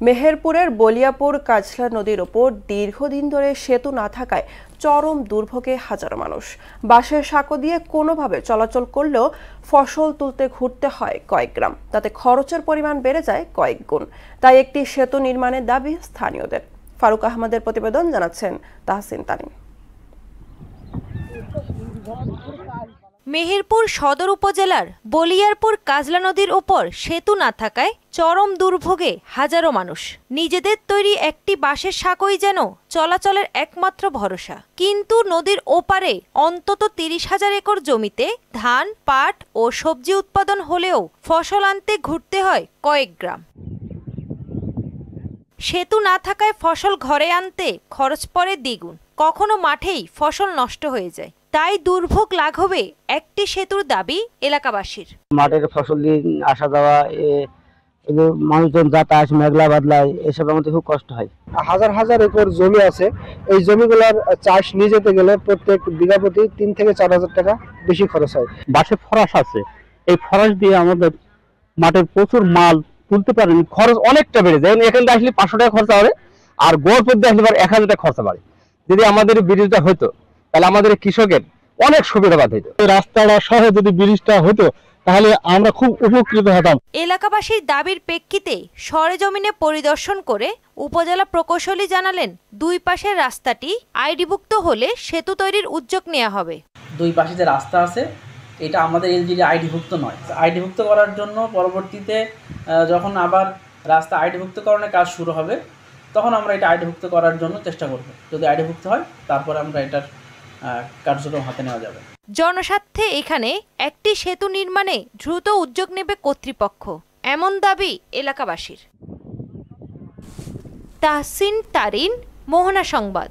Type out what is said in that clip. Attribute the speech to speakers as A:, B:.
A: মেহেরপুরের বলিয়াপুর কাজলা নদীর ওপর দীর্ঘদিন ধরে সেতু না থাকায় চরম দুর্ভোগে হাজারো মানুষ। বাঁশের সাঁকো দিয়ে কোনোভাবে চলাচল করলেও ফসল তুলতে ঘুরতে হয় কয়েক গ্রাম, তাতে খরচের পরিমাণ বেড়ে যায় কয়েক গুণ। তাই একটি সেতু নির্মাণের দাবি স্থানীয়দের। ফারুক আহমদের প্রতিবেদন, জানাচ্ছেন তাহসিন তানিম।
B: মেহেরপুর সদর উপজেলার বলিয়ারপুর কাজলা নদীর ওপর সেতু না থাকায় চরম দুর্ভোগে হাজারো মানুষ। নিজেদের তৈরি একটি বাঁশের সাঁকোই যেন চলাচলের একমাত্র ভরসা। কিন্তু নদীর ওপারে অন্তত 30,000 একর জমিতে ধান, পাট ও সবজি উৎপাদন হলেও ফসল আনতে ঘুরতে হয় কয়েক গ্রাম। সেতু না থাকায় ফসল ঘরে আনতে খরচ পড়ে দ্বিগুণ, কখনো মাঠেই ফসল নষ্ট হয়ে যায়। তাই দুর্ভোগ লাঘবে একটি সেতুর দাবি এলাকাবাসীর।
C: মাঠের ফসল দিয়ে আসা যাওয়া, মানুষজন যাতায়াত, মেঘলা বাদলায়, এসব আমাদের খুব কষ্ট হয়।
D: হাজার হাজার একর জমি আছে, এই জমিগুলোর চাষ নিয়ে যেতে গেলে প্রত্যেক বিঘা প্রতি 3 থেকে 4,000 টাকা বেশি খরচ হয়।
E: বাঁশে ফরাস আছে, এই ফরাস দিয়ে আমাদের মাঠের প্রচুর মাল তুলতে পারেন, খরচ অনেকটা বেড়ে যায়। এখান থেকে আসলে 500 টাকা খরচা হবে, আর গড়পথ দিয়ে আসলে 1000 টাকা খরচা বাড়ে। যদি আমাদের ব্রিজটা হতো তাহলে আমাদের কৃষকের অনেক সুবিধাবাদ হতো।
D: রাস্তাটা সহ যদি ব্রিজটা হতো তাহলে আমরা খুব উপকৃত হতাম।
B: এলাকাবাসীর দাবির প্রেক্ষিতে সরেজমিনে পরিদর্শন করে উপজেলা প্রকৌশলী জানালেন, দুই পাশের রাস্তাটি আইডিভুক্ত হলে সেতু তৈরির উদ্যোগ নেওয়া হবে।
F: দুই পাশে যে রাস্তা আছে এটা আমাদের এলজিডি আইডিভুক্ত নয়। আইডিভুক্ত করার জন্য পরবর্তীতে যখন আবার রাস্তা আইডিভুক্তকরণের কাজ শুরু হবে তখন আমরা এটা আইডিভুক্ত করার জন্য চেষ্টা করব। যদি আইডিভুক্ত হয় তারপরে আমরা এটার কার্যক্রম হাতে নেওয়া যাবে।
B: জনস্বার্থে এখানে একটি সেতু নির্মাণে দ্রুত উদ্যোগ নেবে কর্তৃপক্ষ, এমন দাবি এলাকাবাসীর। তাহসিন তারিন, মোহনা সংবাদ।